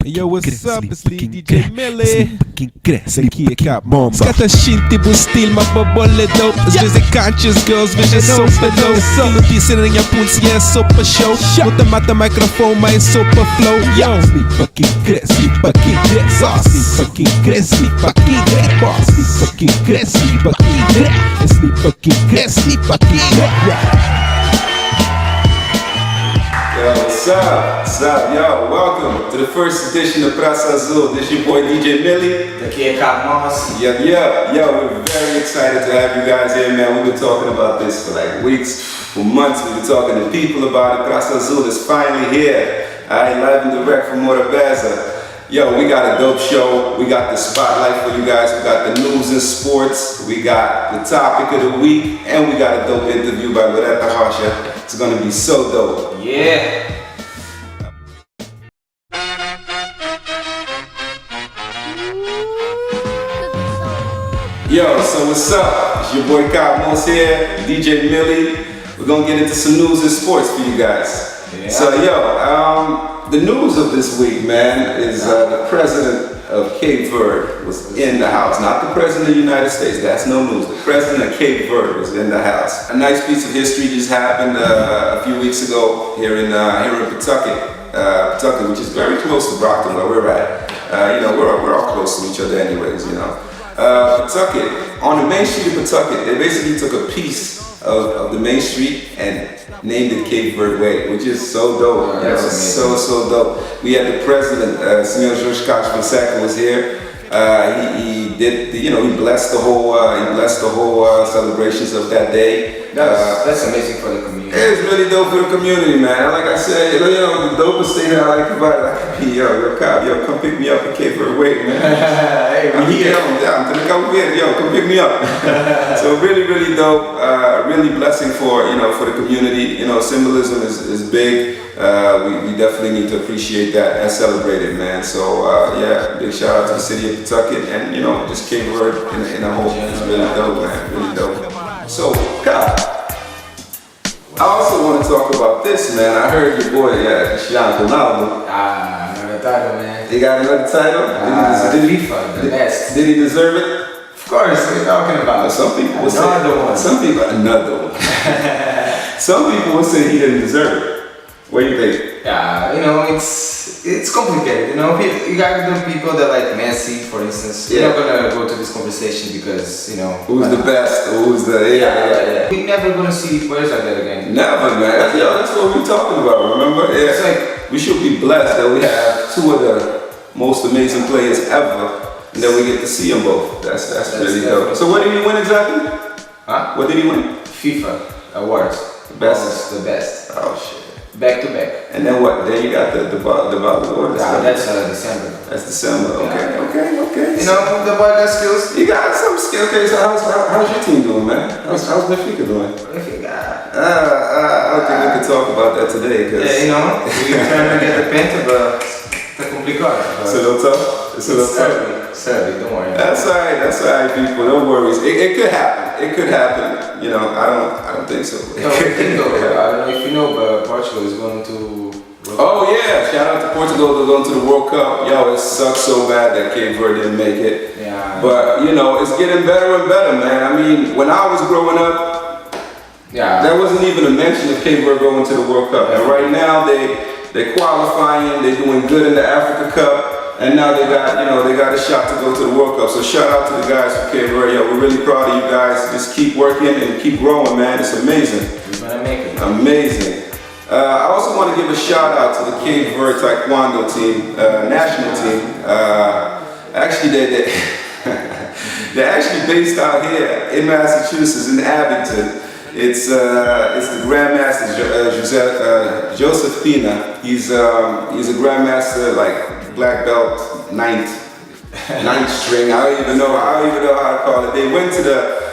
Yo, what's up? It's Lee DJ Millie. The kid got bomba. Skata shinty stil ma bobolle dope. As vezes conscious girls, vezes super low. Notícia em pulse, é super show. Muita mata microfone, mas super flow. Yo, sleep fucking crazy, sleep fucking crazy, sleep fucking crazy, sleep fucking crazy, sleep fucking crazy, sleep fucking crazy, sleep fucking crazy, sleep fucking crazy. Yo, what's up? What's up? Yo, welcome to the first edition of Praçazul. This your boy DJ Millie. The kid Moss. Yo, we're very excited to have you guys here, man. We've been talking about this for like weeks, for months. We've been talking to people about it. Praçazul is finally here. Live and direct from Lorreta. Yo, we got a dope show. We got the spotlight for you guys. We got the news and sports. We got the topic of the week. And we got a dope interview by Lorreta Rocha. It's gonna be so dope. Yeah. Yo, so what's up? It's your boy Cape Verdean here, DJ Millie. We're gonna get into some news and sports for you guys. Yeah. So yo, the news of this week, man, is the president of Cape Verde was in the house. Not the president of the United States, that's no news. The president of Cape Verde was in the house. A nice piece of history just happened a few weeks ago here in Pawtucket, which is very close to Brockton, where we're at. We're all close to each other anyways, you know. Pawtucket, on the main street of Pawtucket, they basically took a piece of the main street and named it Cape Verde Way, which is so dope. Yeah, that's so dope. We had the president, Senor Jorge was here. He did, he blessed the whole, celebrations of that day. That's amazing for the community. It's really dope for the community, man. Like I said, the dopest thing that I like about it, I can be, yo, come pick me up at Cape Verde Way, man. Hey, I'm here. I'm down to the Cape Verde, yo, come pick me up. So really dope. Really blessing for for the community. Symbolism is big. We definitely need to appreciate that and celebrate it, man. So yeah, big shout out to the city of Pawtucket and just Cape Verde in a whole. It's really dope, man. Really dope. So, God, I also want to talk about this, man. I heard your boy, Cristiano Ronaldo. Another title, man. He got another title? The best. Did he deserve it? Of course, what are you talking about? Some people will say another one. Some people will say he didn't deserve it. What do you think? Yeah, it's complicated. You got the people that like Messi, for instance. Yeah. We're not gonna go to this conversation because who's the best? Who's the yeah. We're never gonna see players like that again. Never, man. That's what we're talking about. Remember? Yeah. It's like we should be blessed that we have two of the most amazing players ever, and then we get to see them both. That's really dope. So what did he win exactly? Huh? What did he win? FIFA awards. The best. The best. Oh shit. Back to back. And then what? Then you got the Ballon. That's December. That's December. Okay. The boy got skills. You got some skill. Okay, so how's your team doing, man? How's Benfica doing? I don't think we can talk about that today, cause we're trying to get the penta, but it's complicated. It's a little tough. Sadly, don't worry. That's alright, people. Don't worry. It could happen. It could happen. I don't think so. I don't know if you know, but Portugal is going to. Oh yeah! Shout out to Portugal. They're going to the World Cup. Yo, it sucks so bad that Cape Verde didn't make it. Yeah. But it's getting better and better, man. I mean, when I was growing up, there wasn't even a mention of Cape Verde going to the World Cup. And right now they're qualifying. They're doing good in the Africa Cup. And now they got a shot to go to the World Cup. So shout out to the guys from Cape Verde. Yo, we're really proud of you guys. Just keep working and keep growing, man. It's amazing. We're gonna make it. Amazing. I also want to give a shout out to the Cape Verde Taekwondo team, national team. Actually, they're actually based out here in Massachusetts, in Abington. It's the Grandmaster Joseph Pina. He's a Grandmaster, like black belt, ninth string. I don't even know how to call it. They went to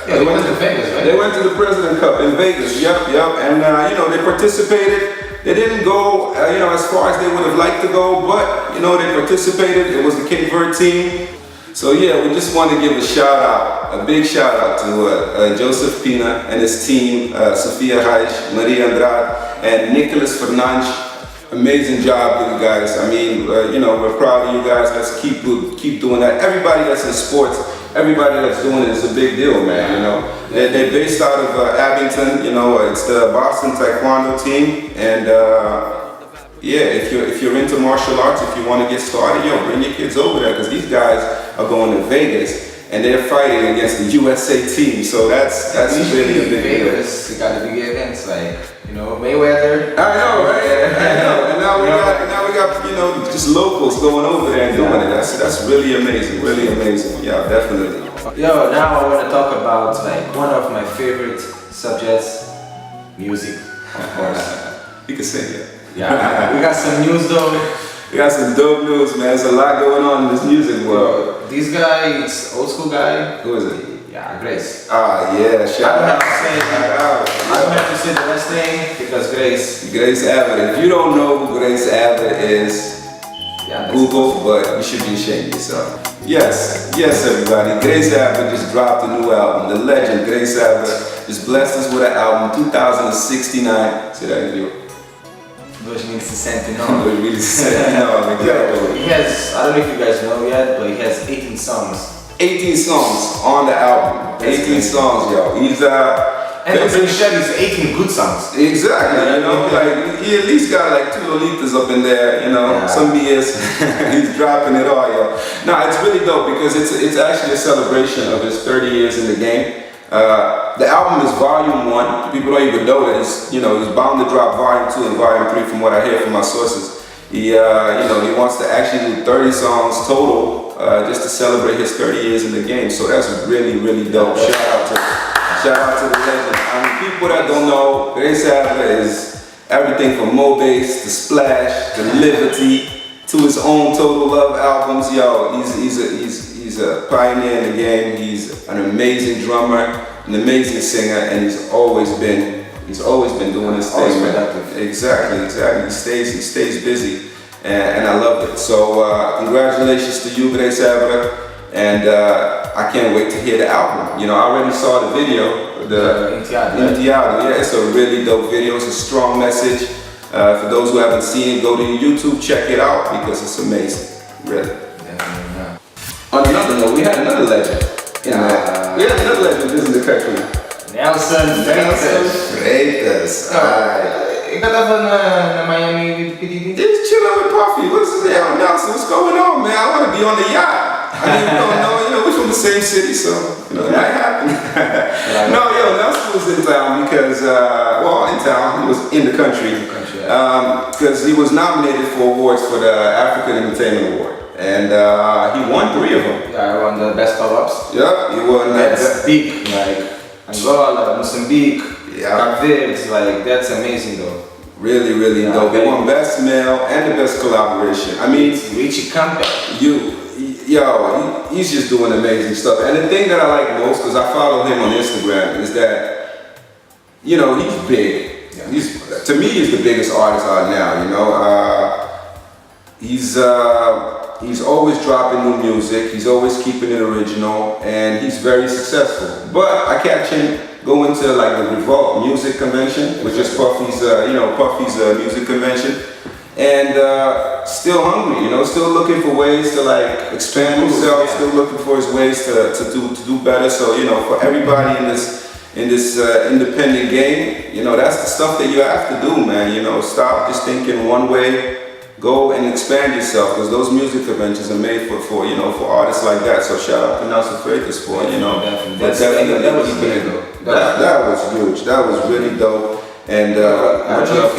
they went to Vegas, right? They went to the President Cup in Vegas. Yep. And they participated. They didn't go as far as they would have liked to go, but they participated. It was the Cape Verde team. So yeah, we just want to give a shout out a big shout out to Joseph Pina and his team, Sofia Reich, Maria Andrade, and Nicholas Fernandes. Amazing job, you guys. I mean, we're proud of you guys. Let's keep doing that. Everybody that's in sports, everybody that's doing it is a big deal, man. You know, they're based out of Abington. You know, it's the Boston Taekwondo team, and yeah, if you're into martial arts, if you want to get started, bring your kids over there because these guys are going to Vegas and they're fighting against the USA team. So that's really a big deal. Vegas, you got the big events like Mayweather. I know, right? I know. And now we got just locals going over there and doing it. That's really amazing. Really amazing. Yeah, definitely. Yo, now I want to talk about like one of my favorite subjects, music, of course. You can say it. Yeah, we got some news though. We got some dope news, man. There's a lot going on in this music world. This guy, it's old school guy. Who is it? Yeah, Grace. Ah, yeah. Shout out. I don't have to say the last name because Grace Abbott. If you don't know who Grace Abbott is, Google, but you should be ashamed of yourself. Yes, everybody. Grace Abbott just dropped a new album. The legend Grace Abbott just blessed us with an album, 2069. See that video? 2069. 2069, exactly. He has, I don't know if you guys know yet, but he has 18 songs. 18 songs on the album. 18 songs, yo. He's and I'm pretty sure he's 18 good songs. Exactly, like he at least got like 2 Lolitas up in there, some BS. He's dropping it all, yo. No, it's really dope because it's actually a celebration of his 30 years in the game. The album is volume 1. People don't even know that he's bound to drop volume 2 and volume 3 from what I hear from my sources. He wants to actually do 30 songs total just to celebrate his 30 years in the game. So that's really, really dope. Shout out to the legend. I mean, people that don't know, Grace Abbott is everything from Mo Bass to Splash to Liberty to his own Total Love albums. Yo, he's a pioneer in the game. He's an amazing drummer, an amazing singer, and he's always been doing his thing. Exactly. He stays busy, and I love it. So congratulations to you, Grace Abbott, and I can't wait to hear the album. I already saw the video, the Intiado. Yeah, it's a really dope video. It's a strong message. For those who haven't seen it, go to YouTube, check it out because it's amazing. Really. On another note, we had another legend. We had another legend visiting the country. Nelson Freitas. You got up in Miami with PDD? Just chilling with Puffy. Nelson, what's going on, man? I want to be on the yacht. I mean, we don't know, we're from the same city, so it might happen. No, Nelson was in town because, he was in the country. Because he was nominated for awards for the African Entertainment Award. And he won 3 of them. Yeah, I won the best pop-ups. Yeah, he won that. That's big, like Angola, Mozambique, Cape Verdean, like that's amazing though. Really, really dope. They won best male and the best collaboration. I mean, Richie Campbell. He's just doing amazing stuff. And the thing that I like most, because I follow him on Instagram, is that, he's big. Yeah. To me, he's the biggest artist out now, He's always dropping new music, he's always keeping it original, and he's very successful. But I catch him going to like the Revolt Music Convention, which is Puffy's music convention. And still hungry, still looking for ways to like expand himself, still looking for his ways to do better. So for everybody in this independent game, that's the stuff that you have to do, man. Stop just thinking one way, go and expand yourself, because those music conventions are made for artists like that. So shout out to Nelson Freitas for that was big though. That was huge. That was really dope. And I don't know if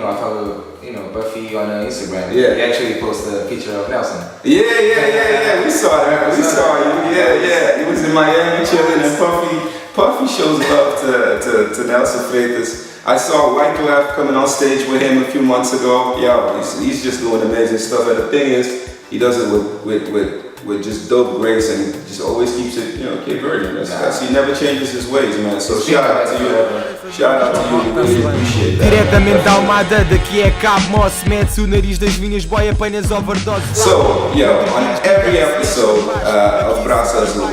I follow Buffy on Instagram. Yeah. He actually posted a picture of Nelson. Yeah. We saw that. We saw you. Yeah. He was in Miami chilling, and Puffy shows love to Nelson Freitas. I saw Wyclef coming on stage with him a few months ago. He's just doing amazing stuff. And the thing is, he does it with just dope grace, and just always keeps it, Cape Verdean. He never changes his ways, man. So shout out to you. Shout out to you, we really appreciate that. Diretamente da Almada, daqui é Cabo Moss, mete-se o nariz das vinhas, boy, apanhas overdose. So, on every episode of Praçazul,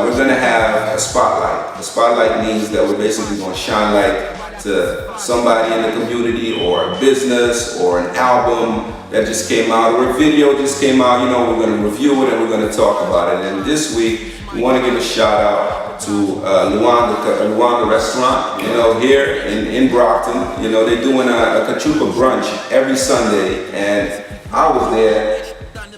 we're gonna have a spotlight. A spotlight means that we're basically gonna shine light to somebody in the community or a business or an album that just came out or a video just came out. We're gonna review it and we're gonna talk about it. And this week, we wanna give a shout out to Luanda restaurant, here in Brockton. They're doing a cachupa brunch every Sunday, and I was there.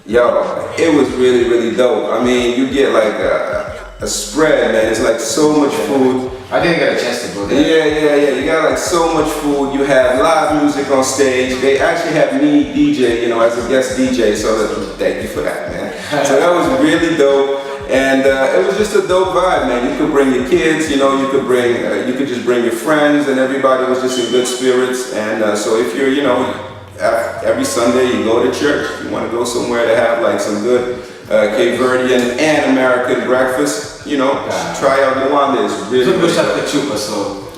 It was really, really dope. I mean, you get like a spread, man. It's like so much food. I didn't get a chance to go there. Yeah. You got like so much food. You have live music on stage. They actually have me DJ, as a guest DJ. So thank you for that, man. So that was really dope. And it was just a dope vibe, man. You could bring your kids, you could just bring your friends, and everybody was just in good spirits. And so if you're, every Sunday you go to church, you want to go somewhere to have like some good Cape Verdean and American breakfast, try out Luanda. It's really good.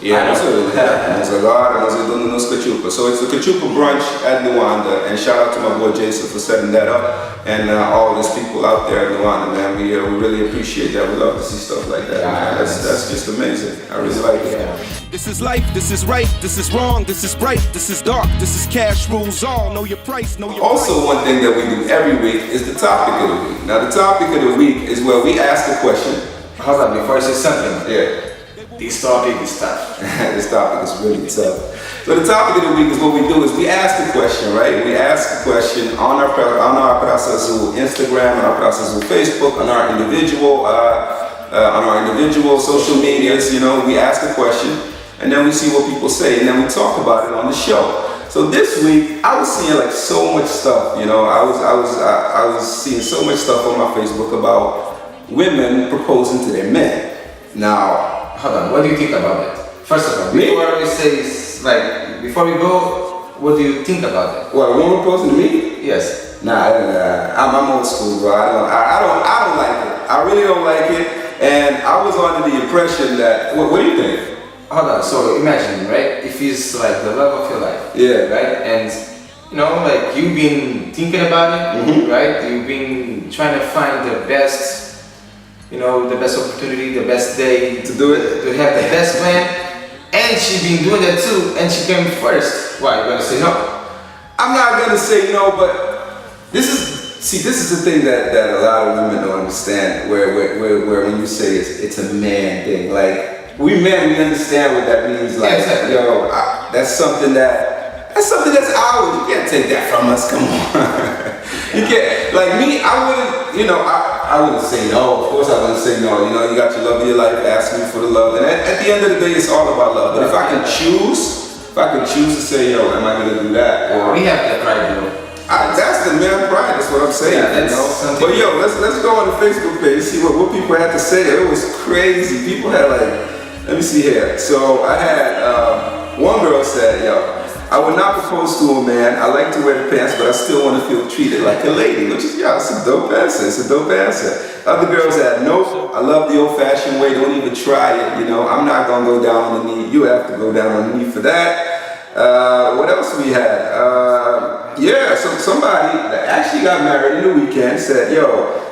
Yeah, there's a lot of cachupa. So it's the cachupa brunch at Luanda, and shout out to my boy Jason for setting that up, and all of these people out there at Luanda, man. We really appreciate that. We love to see stuff like that, man. That's just amazing. I really like it. This is life, this is right, this is wrong, this is bright, this is dark, this is cash rules all. Know your price, know your Also, price. one thing that we do every week is the topic of the week. Now, the topic of the week is where we ask a question. Hold on, before I say something. Yeah. This topic is tough. This topic is really tough. So the topic of the week is what we do is we ask a question, right? We ask a question on our Praçazul Instagram, on our Praçazul Facebook, on our individual social medias. We ask a question, and then we see what people say, and then we talk about it on the show. So this week, I was seeing like so much stuff. I was seeing so much stuff on my Facebook about women proposing to their men. Now. Hold on, what do you think about it? First of all, before we say, before we go, what do you think about it? What, a woman proposing to me? Yes. Nah, I'm old school, bro. I don't like it. I really don't like it. And I was under the impression that, what do you think? Hold on, so imagine, right? If he's like the love of your life. Yeah. Right? And, you've been thinking about it, right? You've been trying to find the best, the best opportunity, the best day to do it, to have the best plan, and she been doing that too, and she came first. Why, you gonna say no? I'm not gonna say no, but this is the thing that a lot of women don't understand, where when you say it's a man thing, like we men, we understand what that means, like, exactly. That's something that's ours. You can't take that from us, come on. You can't, like me, I wouldn't say no. Of course I wouldn't say no. You got your love of your life, asking for the love. And at the end of the day, it's all about love. But if I can choose to say, am I gonna do that? Or we have that right, though. That's the man pride, that's what I'm saying. Yeah, But let's go on the Facebook page, see what people had to say. It was crazy. People had let me see here. So I had one girl said, I would not propose to a man. I like to wear the pants, but I still want to feel treated like a lady, which is, it's a dope answer. It's a dope answer. Other girls said, nope, I love the old-fashioned way. Don't even try it. I'm not going to go down on the knee. You have to go down on the knee for that. What else we had? So somebody that actually got married in the weekend said,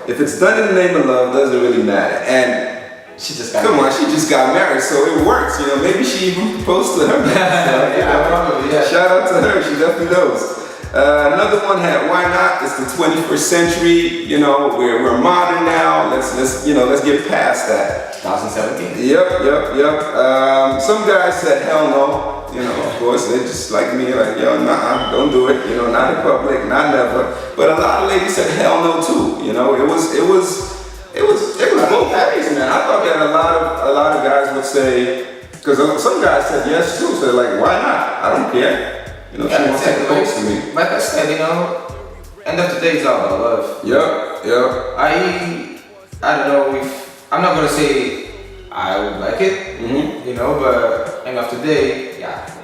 if it's done in the name of love, doesn't really matter. And she just got married, so it works. Maybe she even proposed to her. Probably, yeah. Shout out to her, she definitely knows. Another one had, why not? It's the 21st century. We're modern now. Let's get past that. 2017. Yep. Some guys said, hell no. Of course, they just like me, like, nah, don't do it. Not in public, not never. But a lot of ladies said hell no too. It was both ways, man. I thought that a lot of guys would say, because some guys said yes too. So like, why not? I don't care. She wants to propose to me. Like I said, end of the day is all about love. Yep. I don't know if I'm not gonna say I would like it, but end of the day,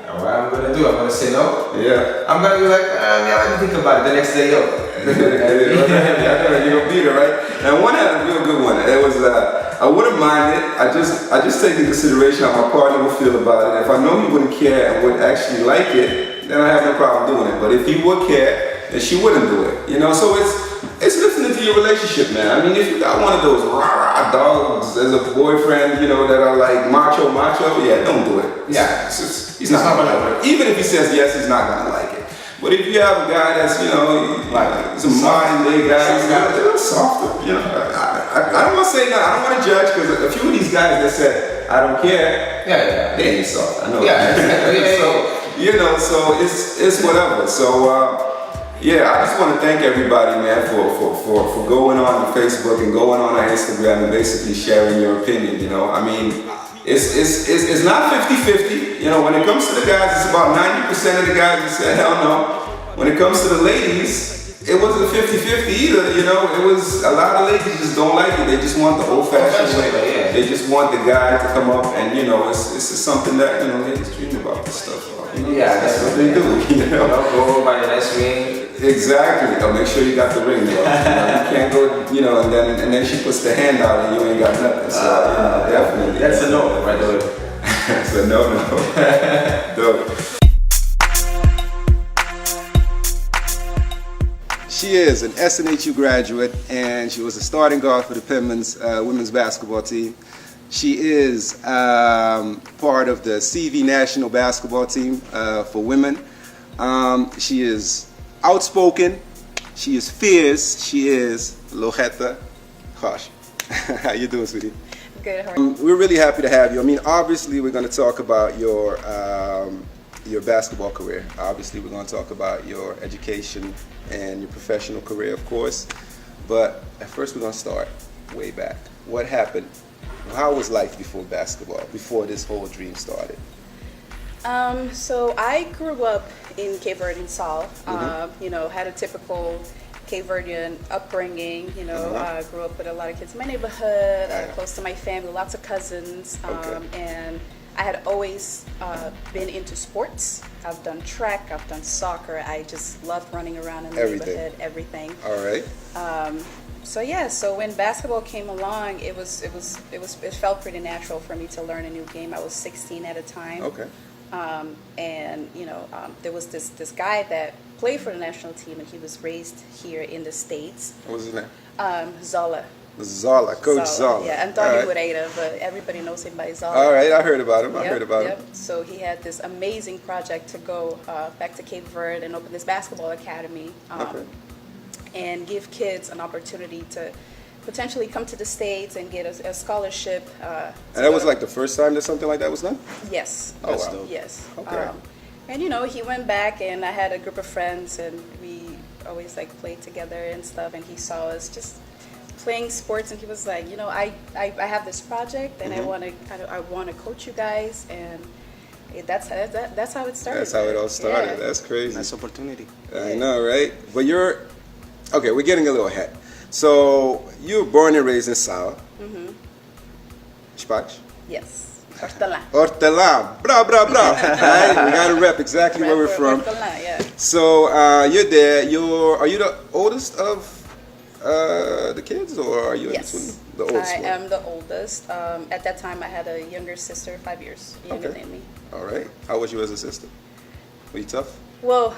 what I'm gonna do, I'm gonna say no. Yeah. I'm gonna be like, let me think about it the next day, You're gonna beat her, right? And one had a real good one. It was I wouldn't mind it. I just take into consideration how my partner will feel about it. If I know he wouldn't care and would actually like it, then I have no problem doing it. But if he would care, then she wouldn't do it. You know, so it's listening to your relationship, man. I mean, if you got one of those rah-rah dogs as a boyfriend, you know, that are like macho, yeah, don't do it. He's not gonna like it. Even if he says yes, he's not gonna like it. But if you have a guy that's, you know, like he's a modern day guy, he's got a little softer, you know. I don't want to say that. I don't want to judge because a few of these guys that said I don't care, they ain't soft. I know. So you know, so it's whatever. So yeah, I just want to thank everybody, man, for going on Facebook and going on Instagram and basically sharing your opinion. You know, I mean, it's not 50-50. You know, when it comes to the guys, it's about 90% of the guys that said hell no. When it comes to the ladies, it wasn't 50-50 either. You know, it was a lot of ladies just don't like it. They just want the old-fashioned way. Yeah. They just want the guy to come up and, you know, it's something that, you know, ladies dream about this stuff. You know, that's what they do. You know, go by the nice ring. Exactly. Make sure you got the ring, though. You can't go, you know, and then she puts the hand out and you ain't got nothing. So, you know, definitely. That's a no, right there. That's a no. Dope. She is an SNHU graduate, and she was a starting guard for the Penman's women's basketball team. She is part of the CV national basketball team for women. She is outspoken. She is fierce. She is Lorreta Rocha. How you doing, sweetie? Good. How are you? We're really happy to have you. I mean, obviously, we're going to talk about your basketball career. Obviously, we're going to talk about your education and your professional career, of course. But at first, we're going to start way back. What happened? How was life before basketball, before this whole dream started? So I grew up in Cape Verdean, Sal. You know, had a typical Cape Verdean upbringing. You know, grew up with a lot of kids in my neighborhood, close to my family, lots of cousins, and I had always been into sports. I've done track, I've done soccer. I just loved running around in the neighborhood, everything. All right. So yeah, so when basketball came along, it felt pretty natural for me to learn a new game. I was 16 at a time. Okay. And you know, there was this guy that played for the national team, and he was raised here in the States. What was his name? Zola, Coach Zola. Yeah, and Donnie Woodada, but everybody knows him by Zola. All right, I heard about him. I heard about him. So he had this amazing project to go back to Cape Verde and open this basketball academy, and give kids an opportunity to potentially come to the States and get a scholarship. And that was like the first time that something like that was done? Yes. Oh, wow. Yes. Okay. And you know, he went back, and I had a group of friends, and we always like played together and stuff, and he saw us just playing sports, and he was like, you know, I have this project, and I want to coach you guys, and that's how it started. That's how it all started. Yeah. That's crazy. Nice opportunity. I know, right? But okay, we're getting a little ahead. So you were born and raised in Sal. Spach? Yes. Hortelã. Hortelã. Bra. Right? We got to rep exactly where we're from. Hortelã, yeah. So you're there. Are you the oldest of the kids, or are you the oldest? I am the oldest. At that time, I had a younger sister, 5 years younger than me. All right. How was you as a sister? Were you tough? Well,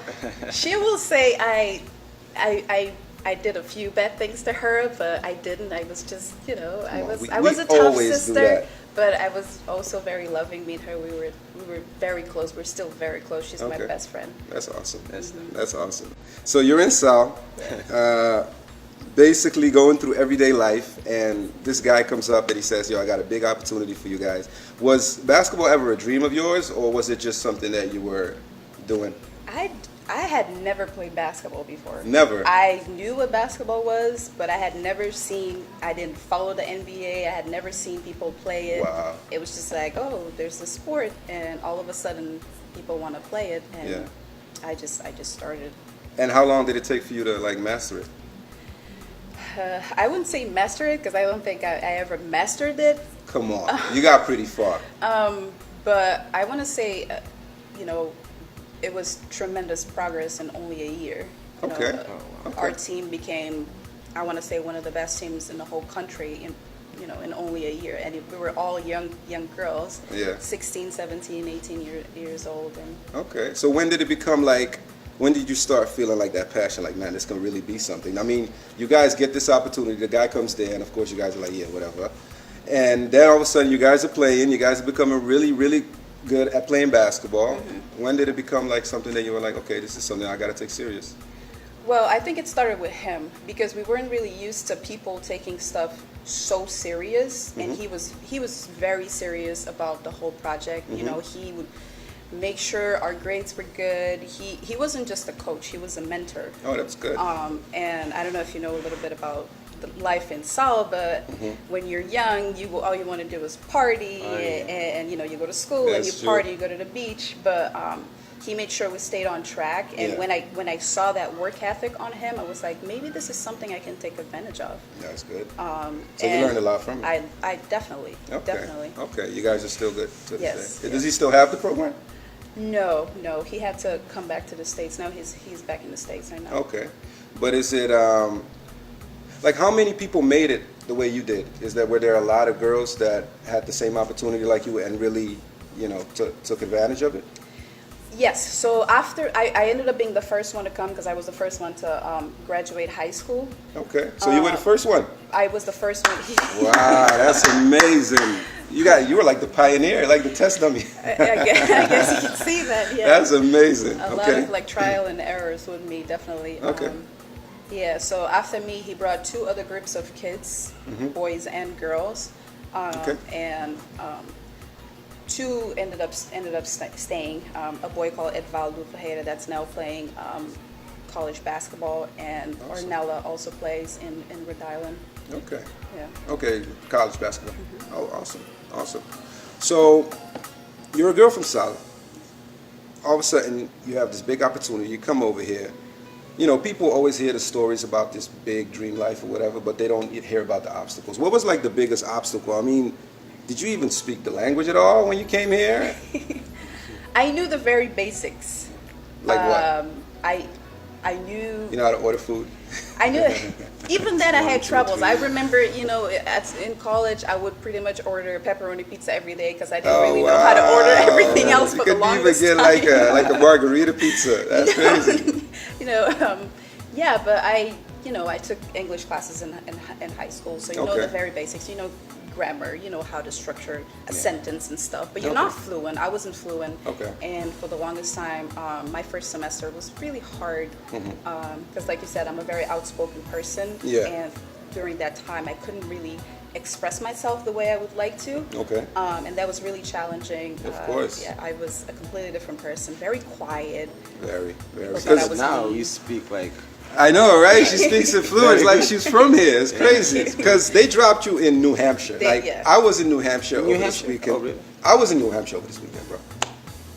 she will say I did a few bad things to her, but I didn't. I was just, you know, I was a tough sister, but I was also very loving. Me and her, we were very close. We're still very close. She's my best friend. That's awesome. That's awesome. So you're in Sal, basically going through everyday life, and this guy comes up and he says, "Yo, I got a big opportunity for you guys." Was basketball ever a dream of yours, or was it just something that you were doing? I had never played basketball before. Never? I knew what basketball was, but I didn't follow the NBA. I had never seen people play it. Wow. It was just like, oh, there's this sport, and all of a sudden people want to play it, and I just started. And how long did it take for you to like master it? I wouldn't say master it, because I don't think I ever mastered it. Come on, you got pretty far. But I want to say, you know, it was tremendous progress in only a year. You know, our team became, I want to say, one of the best teams in the whole country in only a year. And we were all young girls, Yeah. 16, 17, 18 years old. And Okay. So when did it become like? When did you start feeling like that passion? Like, man, this can really be something. I mean, you guys get this opportunity. The guy comes there, and of course, you guys are like, yeah, whatever. And then all of a sudden, you guys are playing. You guys are becoming really, really good at playing basketball. When did it become like something that you were like, okay, this is something I got to take serious? well, I think it started with him because we weren't really used to people taking stuff so serious, and he was very serious about the whole project. You know, he would make sure our grades were good. He wasn't just a coach; he was a mentor. Oh, that's good. And I don't know if you know a little bit about the life in Sal, but when you're young, all you want to do is party, and you go to school and That's you party, you go to the beach. But he made sure we stayed on track. And when I saw that work ethic on him, I was like, maybe this is something I can take advantage of. That's good. So you learned a lot from him. I definitely. Okay, you guys are still good to Yes, this day. yes. Does he still have the program? No, he had to come back to the States. Now he's back in the States right now. Okay, but is it like how many people made it the way you did? Were there a lot of girls that had the same opportunity like you and really, took advantage of it? Yes. So after I ended up being the first one to come because I was the first one to graduate high school. Okay, so you were the first one. I was the first one. Wow, that's amazing. You were like the pioneer, like the test dummy. I guess you can see that. Yeah. That's amazing. A lot of like trial and errors with me, definitely. Okay. Yeah. So after me, he brought two other groups of kids, boys and girls, and two ended up staying. A boy called Edvaldo Ferreira that's now playing college basketball, and Ornella also plays in Rhode Island. Okay. Yeah. Okay, college basketball. Oh, awesome. So you're a girl from Solid. All of a sudden, you have this big opportunity. You come over here. People always hear the stories about this big dream life or whatever, but they don't hear about the obstacles. What was like the biggest obstacle? I mean, did you even speak the language at all when you came here? I knew the very basics. Like what? I knew. You know how to order food? I knew it. Even then, I had troubles. I remember, in college, I would pretty much order pepperoni pizza every day because I didn't really know how to order everything else for the longest time. You could even get like a margarita pizza. That's crazy. Yeah, but I took English classes in high school, so you know the very basics. You know grammar, you know how to structure a sentence and stuff, but you're not fluent. I wasn't fluent. Okay. And for the longest time, my first semester was really hard because, like you said, I'm a very outspoken person. Yeah. And during that time, I couldn't really express myself the way I would like to. Okay. And that was really challenging. Of course. Yeah, I was a completely different person, very quiet. Very, very. Because now you speak like... I know, right? She speaks in fluence like she's from here. It's crazy. Because they dropped you in New Hampshire. I was in New Hampshire over this weekend. Oh, really? I was in New Hampshire over this weekend, bro.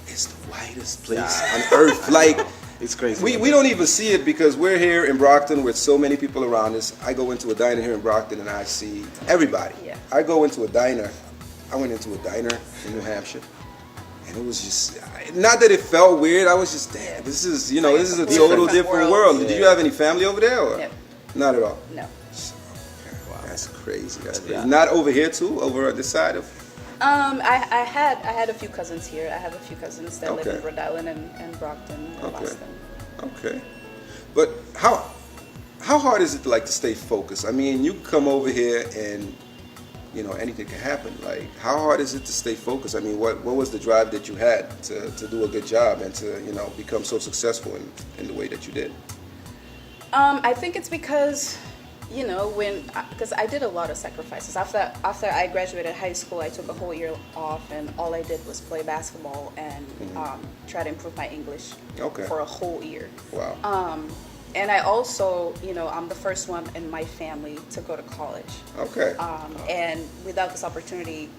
It's the whitest place on earth. Like, it's crazy. We don't even see it because we're here in Brockton with so many people around us. I go into a diner here in Brockton and I see everybody. Yeah. I go into a diner. I went into a diner in New Hampshire. And it was just, not that it felt weird. I was just, damn, this is a total different world. Yeah. Did you have any family over there? Or? No. Not at all? No. Wow. That's crazy. That's crazy. Not over here too? Over this side of? I had a few cousins here. I have a few cousins that live in Rhode Island and Brockton and Boston. Okay. But how hard is it to stay focused? I mean, you come over here and anything can happen. Like, how hard is it to stay focused? I mean, what was the drive that you had to do a good job and to become so successful in the way that you did? I think it's because because I did a lot of sacrifices. After I graduated high school, I took a whole year off, and all I did was play basketball and try to improve my English for a whole year. Wow. And I also, I'm the first one in my family to go to college. Okay. And without this opportunity,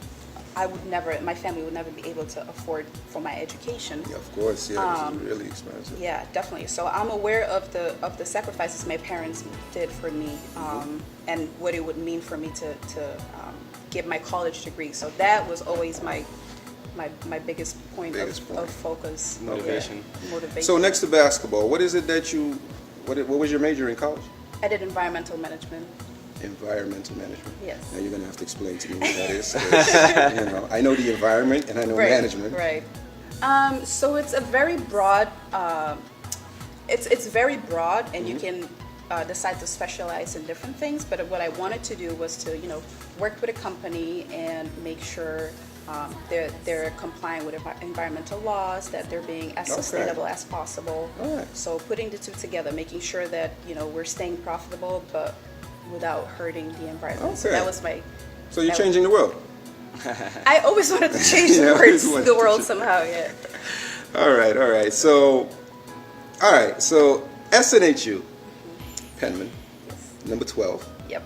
my family would never be able to afford for my education. Yeah, of course, yeah, it's really expensive. Yeah, definitely. So I'm aware of the sacrifices my parents did for me, and what it would mean for me to get my college degree. So that was always my biggest point of focus. Motivation. Yeah, motivation. So next to basketball, what is it that what was your major in college? I did environmental management. Environmental management. Yes. Now you're going to have to explain to me what that is. 'Cause, you know, I know the environment and I know management. Right. So it's a very broad. It's very broad, and you can decide to specialize in different things. But what I wanted to do was to work with a company and make sure they're complying with environmental laws, that they're being as sustainable as possible. Right. So putting the two together, making sure that we're staying profitable, but without hurting the environment. Okay. So that was my. So you're changing the world. I always wanted to change the world somehow. Yeah. All right. So SNHU, Penman, number 12. Yep.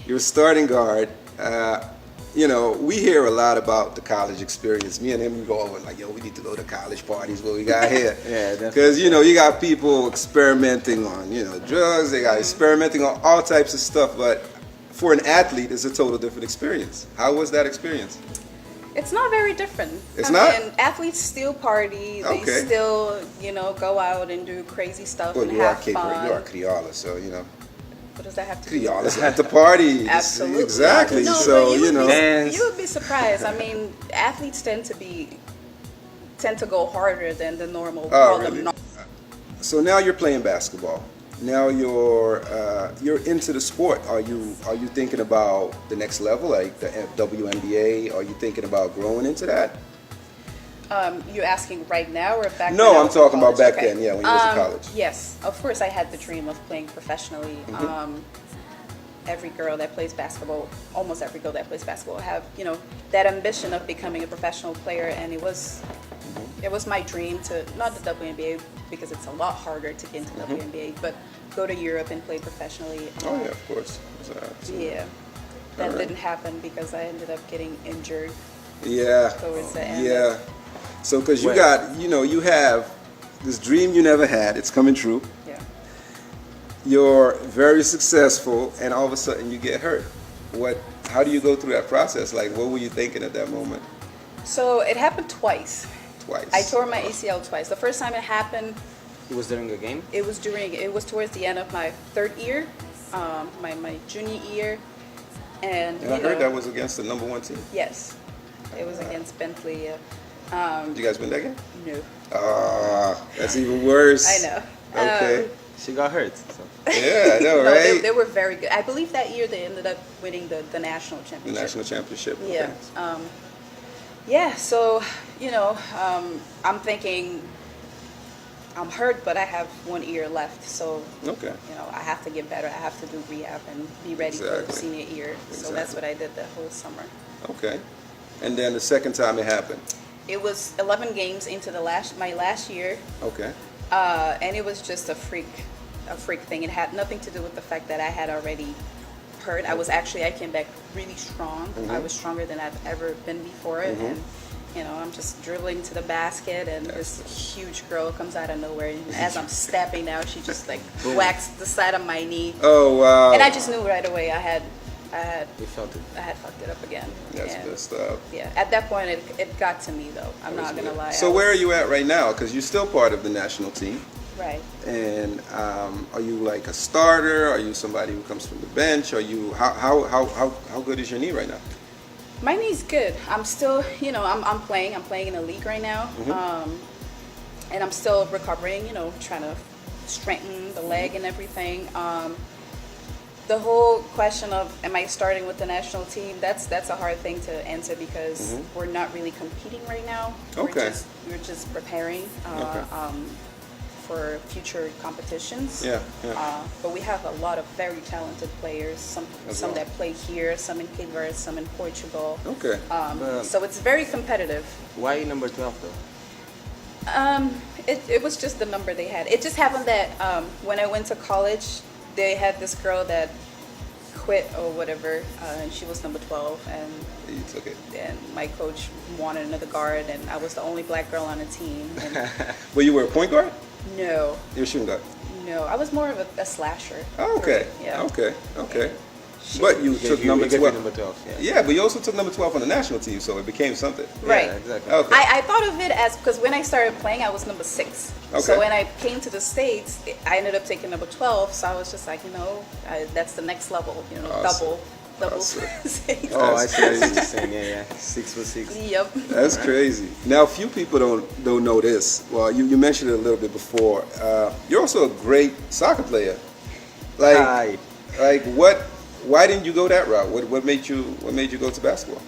You're a starting guard. We hear a lot about the college experience. Me and him, we go over like, we need to go to college parties. What we got here? Yeah, definitely. Because you got people experimenting on drugs. They got experimenting on all types of stuff. But for an athlete, it's a total different experience. How was that experience? It's not very different. It's not? And athletes still party. They still, go out and do crazy stuff and have fun. You are Criolla, so What does that have to do? Criollas at the party. Absolutely. Exactly. No, So you would be surprised. I mean, athletes tend to go harder than the normal. Really? So now you're playing basketball. Now you're into the sport. Are you thinking about the next level, like the WNBA? Are you thinking about growing into that? You asking right now or back? No, I'm talking about back then. Yeah, when you was in college. Yes, of course. I had the dream of playing professionally. Every girl that plays basketball, almost every girl that plays basketball, have that ambition of becoming a professional player, and it was my dream to not the WNBA, because it's a lot harder to get into the WNBA, but go to Europe and play professionally. Oh yeah, of course. Yeah, that didn't happen because I ended up getting injured. Yeah. Towards the end. Yeah. So because you got, you have this dream you never had. It's coming true. Yeah. You're very successful, and all of a sudden you get hurt. How do you go through that process? Like, what were you thinking at that moment? So it happened twice. Twice. I tore my ACL twice. The first time it happened, It was during a game? it was towards the end of my third year, my junior year. And I heard that was against the number 1 team. Yes. It was against Bentley. Did you guys win that game? No. That's even worse. I know. Okay. She got hurt. So. Yeah, I know, No, right? they were very good. I believe that year they ended up winning the national The championship. national championship. Yeah. Okay. So, I'm thinking I'm hurt, but I have 1 year left. So, Okay. I have to get better. I have to do rehab and be ready for the Exactly. senior year. So that's what I did the whole summer. Okay. And then the second time it happened. It was 11 games into my last year. Okay. And it was just a freak thing. It had nothing to do with the fact that I had already hurt. I came back really strong. I was stronger than I've ever been before. And, I'm just dribbling to the basket, and this huge girl comes out of nowhere. And as I'm stepping out, she just whacks the side of my knee. Oh, wow. And I just knew right away I had felt it. I had fucked it up again. That's And, good stuff. Yeah, at that point it got to me though. I'm not gonna lie. So where are you at right now? Because you're still part of the national team. Right. And are you like a starter? Are you somebody who comes from the bench? Are you how good is your knee right now? My knee's good. I'm still, I'm playing. I'm playing in a league right now, and I'm still recovering. Trying to strengthen the leg and everything. The whole question of am I starting with the national team? That's a hard thing to answer because we're not really competing right now. Okay. We're just preparing for future competitions. Yeah. But we have a lot of very talented players. Some that play here, some in Cape Verdean, some in Portugal. Okay. So it's very competitive. Why number 12 though? It was just the number they had. It just happened that when I went to college, they had this girl that quit or whatever, and she was number 12, and You took it. and my coach wanted another guard, and I was the only black girl on the team. And Well, you were a point guard? no, You were shooting guard. I was more of a slasher. Oh, okay. Yeah. Okay. But you took number we gave you 12. number 12. Yeah. Yeah, but you also took number 12 on the national team, so it became something. Right. Yeah, exactly. Okay. I thought of it as, because when I started playing, I was number 6. Okay. So when I came to the States, I ended up taking number 12. So I was just like, that's the next level, Awesome. double Awesome. 6. Oh, I see what you're saying. Yeah. 6'6". Yep. That's crazy. Now, few people don't know this. Well, you mentioned it a little bit before. You're also a great soccer player. Hi. Like what? Why didn't you go that route? What made you go to basketball?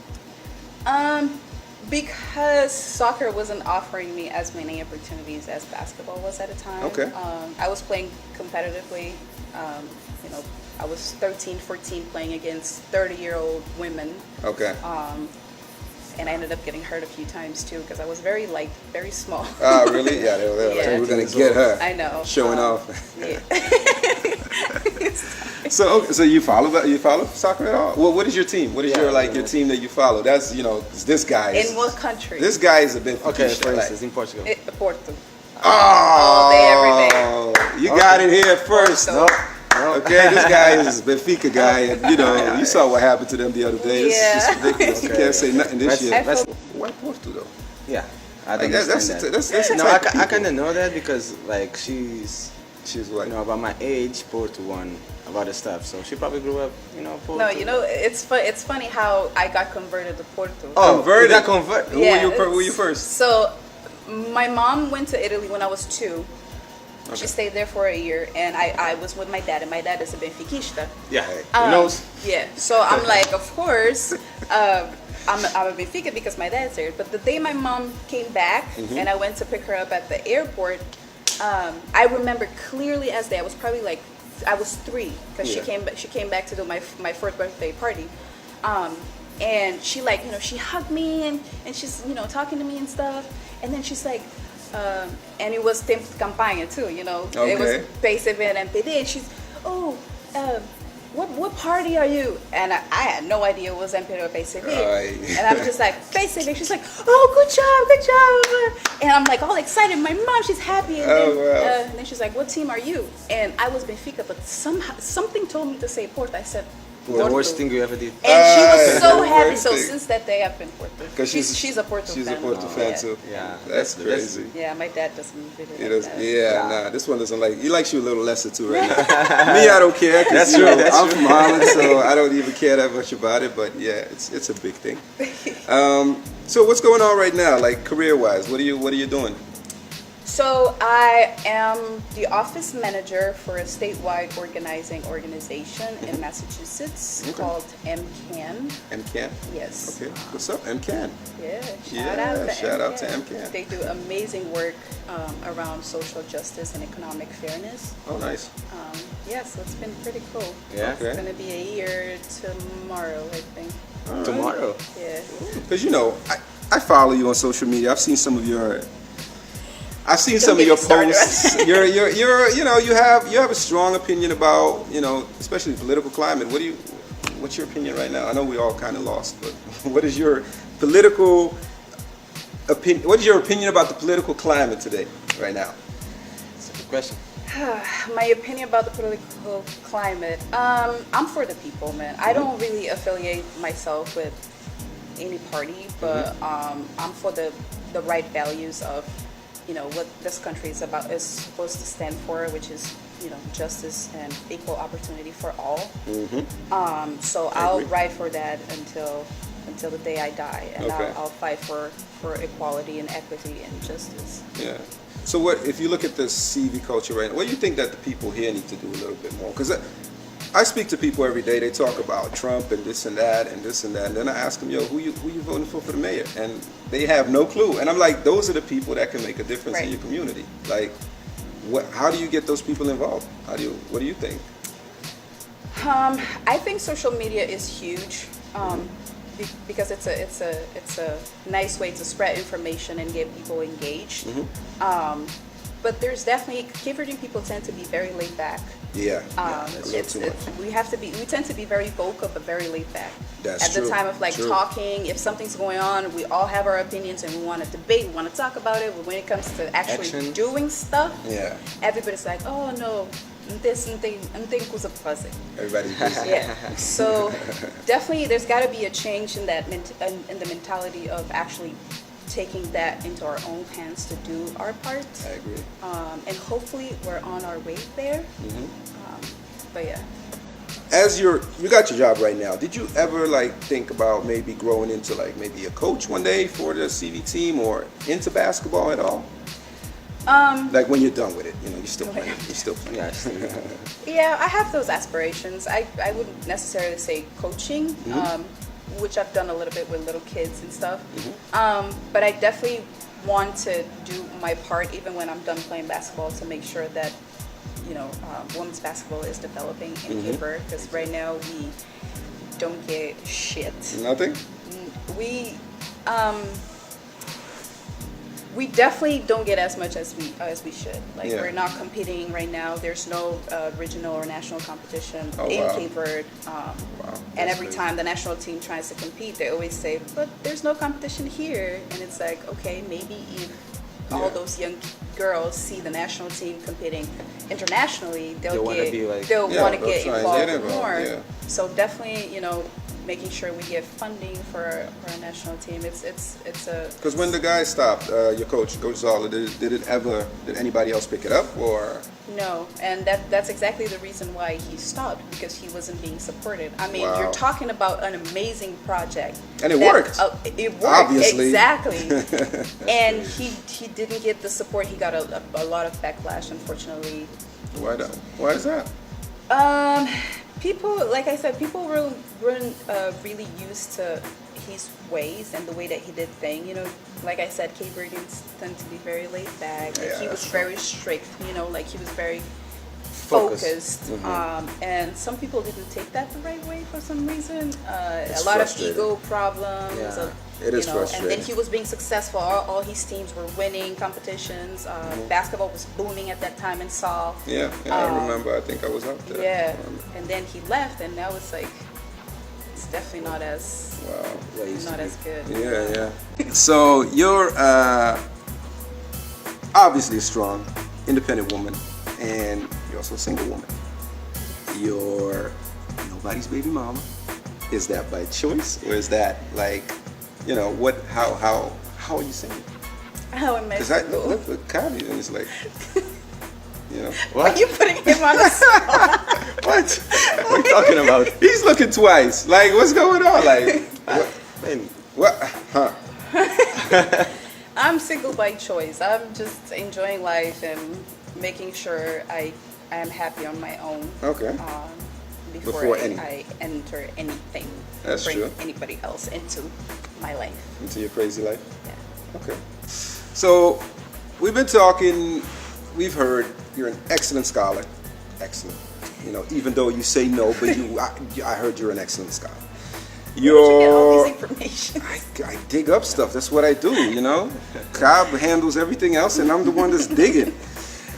Because soccer wasn't offering me as many opportunities as basketball was at the time. Okay. I was playing competitively. I was 13, 14 playing against 30-year-old women. Okay. And I ended up getting hurt a few times too because I was very light, very small. Ah, really? Yeah, they were Yeah. like, we're gonna get her. I know. Showing off. Yeah. So you follow soccer at all? Well, what is your team? What is your team that you follow? That's this guy. In what country? This guy is a bit. Okay, for instance, in Portugal. Porto. Oh, All day, every day. You got it here first. Porto. No. Okay, this guy is a Benfica guy, and you saw what happened to them the other day. It's just ridiculous. You can't say nothing this year. Why Porto though? Yeah, I Like, don't understand that. that's No, the type of I people. kind of know that because like she's what? about my age, Porto won about the stuff, so she probably grew up, Porto. No, it's funny how I got converted to Porto. Oh, Converted. you got convert. Who Yeah, were you first? So, my mom went to Italy when I was 2. Okay. She stayed there for a year, and I was with my dad, and my dad is a Benfiquista. Yeah, who knows? Yeah, so I'm like, of course, I'm a Benfica because my dad's there. But the day my mom came back, and I went to pick her up at the airport, I remember clearly as day. I was probably like, I was 3 because she came back to do my 4th birthday party. And she she hugged me and she's, talking to me and stuff. And then she's like, and it was tempo de campanha too, Okay. It was PSV and MPD. And she's, what party are you? And I had no idea it was MPD or PSV. Right. And I'm just like, PSV. She's like, oh, good job. And I'm like all excited. My mom, she's happy. And and then she's like, what team are you? And I was Benfica, but somehow something told me to say Porto. I said, The Porto. worst thing you ever did. And she was so the happy. worst So thing. since that day, I've been Porto. Because She's a Porto fan. She's a Porto fan too. Yeah, That's crazy. Yeah, my dad doesn't really He like does, that. nah, this one doesn't like. He likes you a little lesser too right now. Me, I don't care. 'Cause, That's true, that's I'm true. from Holland, so I don't even care that much about it. But yeah, it's a big thing. So what's going on right now, like career-wise? What are you doing? So I am the office manager for a statewide organization in Massachusetts called MCAN. MCAN? Yes. Okay. What's up, MCAN? Yeah, Shout out to MCAN. They do amazing work around social justice and economic fairness. Oh, nice. So it's been pretty cool. Yeah. Okay. It's going to be a year tomorrow, I think. All right. Tomorrow. Yeah. Because I follow you on social media. I've seen some of your posts. You have a strong opinion about especially the political climate. What's your opinion right now? I know we all kind of lost, but what is your political opinion? What is your opinion about the political climate today, right now? That's a good question. My opinion about the political climate. I'm for the people, man. I don't really affiliate myself with any party, but I'm for the right values of what this country is supposed to stand for, which is justice and equal opportunity for all. So I'll ride for that until the day I die, and I'll fight for equality and equity and justice. Yeah. So what if you look at the CV culture right now? What do you think that the people here need to do a little bit more? Because I speak to people every day. They talk about Trump and this and that and this and that, and then I ask them, who you voting for the mayor? And they have no clue. And I'm like, those are the people that can make a difference in your community. Like, how do you get those people involved? What do you think? I think social media is huge because it's a nice way to spread information and get people engaged. But there's definitely Cape Verdean people tend to be very laid back. Yeah. We tend to be very vocal but very laid back. That's At true. the time of True. talking, if something's going on, we all have our opinions and we want to debate, we want to talk about it. But when it comes to actually Action. doing stuff, Yeah. everybody's like, oh no, não tem coisa pra fazer. Everybody's busy. Yeah. So definitely, there's got to be a change in that in the mentality of actually taking that into our own hands to do our part. I agree. And hopefully, we're on our way there. But yeah. As you got your job right now, did you ever like think about maybe growing into like maybe a coach one day for the CV team or into basketball at all? Like when you're done with it, you know, you're still playing. You're still playing. Yeah, I have those aspirations. I wouldn't necessarily say coaching, which I've done a little bit with little kids and stuff. But I definitely want to do my part even when I'm done playing basketball to make sure that, you know, women's basketball is developing in Cape Verde, because right now we don't get shit. Nothing? We definitely don't get as much as we should. Like we're not competing right now. There's no regional or national competition in Cape Verde. And every time the national team tries to compete, they always say, "But there's no competition here." And it's like, okay, maybe if all those young girls see the national team competing internationally, they'll want to get involved more. Yeah. So definitely, you know, making sure we get funding for our national team. It's a. Because when the guy stopped, your coach Zola, did anybody else pick it up or? No, and that's exactly the reason why he stopped, because he wasn't being supported. I mean, you're talking about an amazing project, and it worked. It worked, obviously. Exactly. And he didn't get the support. He got a lot of backlash, unfortunately. Why is that? People, like I said, people weren't really used to his ways and the way that he did things. You know, like I said, Cape Verdeans tend to be very laid back. Like he was very strict. You know, like he was very focused. And some people didn't take that the right way for some reason. A lot of ego problems. It is frustrating. And then he was being successful. All his teams were winning competitions. Basketball was booming at that time in Saul. Yeah, I remember. I think I was out there. Yeah, and then he left, and now it's like it's definitely not as as good. Yeah. So you're obviously a strong, independent woman, and you're also a single woman. You're nobody's baby mama. Is that by choice, or is that like? You know what? How are you singing? How am I? Because I look at Kabi and it's like, you know, what? Are you putting him on the spot? What are you talking about? He's looking twice. Like, what's going on? Like, what? Huh? I'm single by choice. I'm just enjoying life and making sure I am happy on my own. Okay. Before I enter anything, That's bring true. anybody else into my life. Into your crazy life? Yeah. Okay. So, we've been talking, we've heard you're an excellent scholar. Excellent. You know, even though you say no, but I heard you're an excellent scholar. Where did you get all this information? I dig up stuff. That's what I do, you know. Cobb handles everything else, and I'm the one that's digging.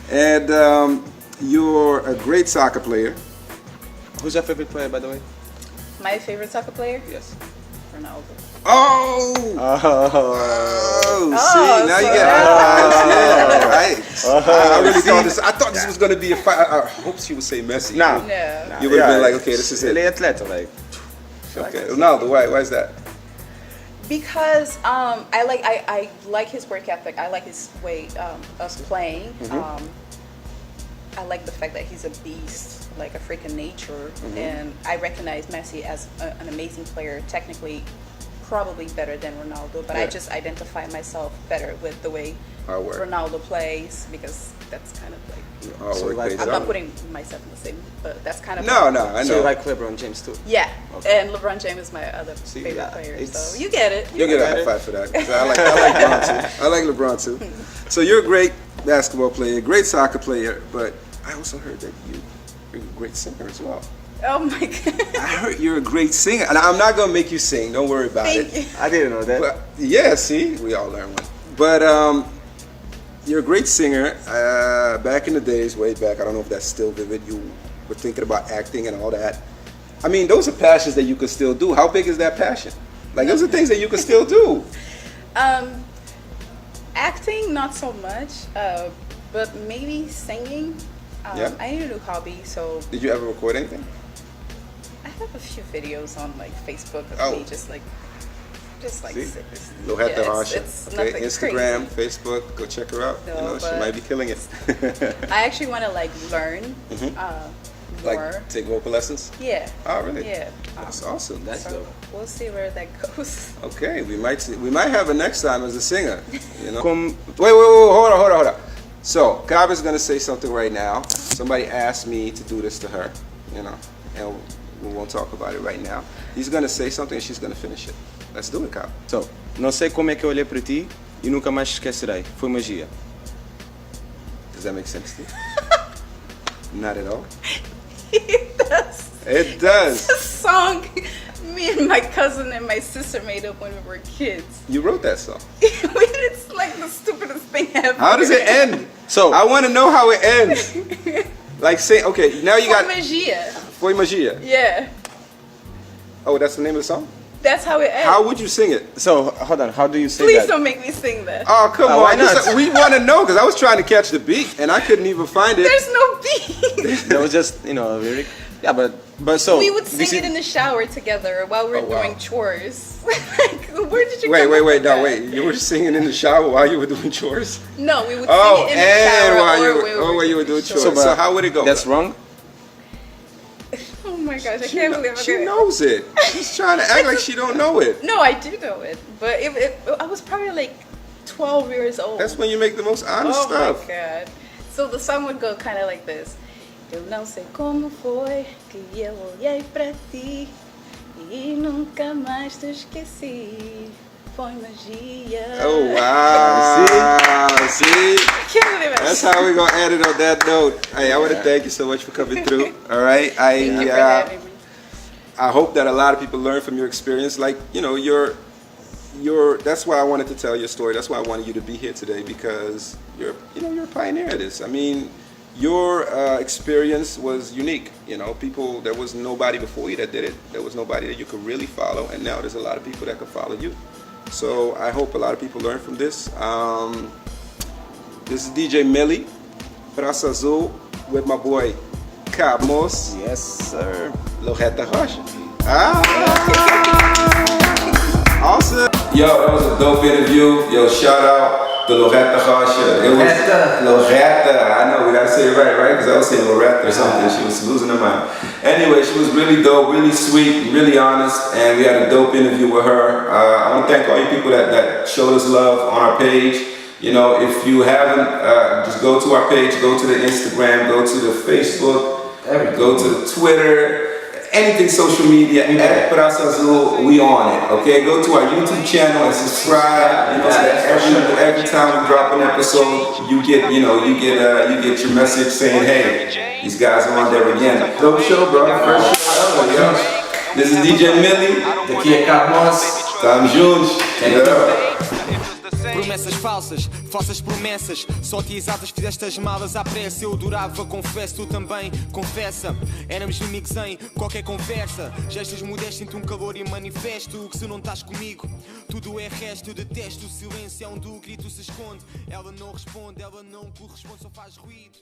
And you're a great soccer player. Who's your favorite player, by the way? My favorite soccer player? Yes. Ronaldo. Oh! See, now you get high fives. Yeah, right. I really thought this was going to be a fight. I hope she would say Messi. Nah. You would have been like, okay, this is it. Ele atleta, like. Okay, Ronaldo, why is that? Because I like his work ethic. I like his way of playing. I like the fact that he's a beast, like a freak of nature, and I recognize Messi as an amazing player, technically probably better than Ronaldo, but I just identify myself better with the way Ronaldo plays, because that's kind of like, I'm not putting myself in the same, but that's kind of I know. So you like LeBron James too? Yeah, and LeBron James is my other favorite player, so you get it. You'll get a high five for that. I like LeBron too. I like LeBron too. So you're a great basketball player, great soccer player, but I also heard that you're a great singer as well. Oh my God. I heard you're a great singer. And I'm not going to make you sing. Don't worry about Thank it. you. I didn't know that. But, yeah, see? We all learn one. But you're a great singer. Back in the days, way back, I don't know if that's still vivid, you were thinking about acting and all that. I mean, those are passions that you could still do. How big is that passion? Like, those are things that you could still do. Acting, not so much, but maybe singing. Yeah? I need a new hobby, so Did you ever record anything? I have a few videos on like Facebook of Oh. me just like See? it's- Lorreta yeah, Rocha. it's Okay, nothing Instagram, crazy. Facebook, go check her out. No, You know, she but- might be killing it. I actually want to like learn more. Like take vocal lessons? Yeah. Oh, really? Yeah. That's awesome. That's So we'll see where that goes. okay. We might have her next time as a singer. You know. Wait, hold on. So Cabe is gonna say something right now. Somebody asked me to do this to her. You know, and we won't talk about it right now. He's gonna say something and she's gonna finish it. Let's do it, Cabe. So, não sei como é que eu olhei para ti e nunca mais esquecerei. Foi magia. Does that make sense to you? Not at all. It does. It does. A song me and my cousin and my sister made up when we were kids. You wrote that song. It's like the stupidest thing ever. How does it end? So, I want to know how it ends. Like say, okay, now you got Magia. Foi Magia. Yeah. Oh, that's the name of the song? That's how it ends. How would you sing it? so hold on. How do you say Please that? don't make me sing that. Oh, come Oh, on. why not? We want to know because I was trying to catch the beat and I couldn't even find it. There's no beat. That was just a lyric. Yeah, but so We would this sing is- it in the shower together while we were Oh, wow. doing chores. Like, where did you Wait, come wait, up wait, with no, that? wait. You were singing in the shower while you were doing chores? No, we would Oh, sing it in the and shower while you or while you were doing chores. So, So, but how would it go? That's wrong. Oh my gosh, I can't believe She it. knows it. She's trying to act like she don't know it. No, I do know it, but I was probably like 12 years old. That's when you make the most honest Oh stuff. my god. So the song would go kind of like this. Eu não sei como foi que eu olhei pra ti e nunca mais te esqueci. Foi magia. Oh, wow. See? I can't believe it. That's how we're going to end it on that note. Hey, I want to thank you so much for coming through. All right? Thank you for having me. I hope that a lot of people learn from your experience. Like, you know, that's why I wanted to tell your story. That's why I wanted you to be here today because you're a pioneer at this. I mean, your experience was unique. You know, there was nobody before you that did it. There was nobody that you could really follow. And now there's a lot of people that could follow you. So I hope a lot of people learn from this. This is DJ Millie, Praçazul, with my boy Cape Moss. Yes, sir. Lorreta Rocha. Awesome. Yo, that was a dope interview. Yo, shout out to Lorreta Rocha. It was Lorreta. I know, we gotta say it right? Because I was saying Lorreta or something. She was losing her mind. Anyway, she was really dope, really sweet, really honest, and we had a dope interview with her. I want to thank all you people that showed us love on our page. You know, if you haven't, just go to our page, go to the Instagram, go to the Facebook, go to the Twitter, anything social media, at Praçazul, we on it, okay? Go to our YouTube channel and subscribe, you know, so that every time we drop an episode, you get your message saying, hey, these guys are on there again. Dope show, bro. First show ever, yo. This is DJ Millie. Daqui é Cape Verdean. Tamo juntos. Yeah. Promessas falsas, falsas promessas. Só te exatas, fizeste as malas à pressa. Eu durava, confesso, tu também, confessa. Éramos inimigos em qualquer conversa. Gestos modestos, sinto um calor e manifesto que se não estás comigo, tudo é resto. Eu detesto, o silêncio é onde o grito se esconde. Ela não responde, ela não corresponde, só faz ruído.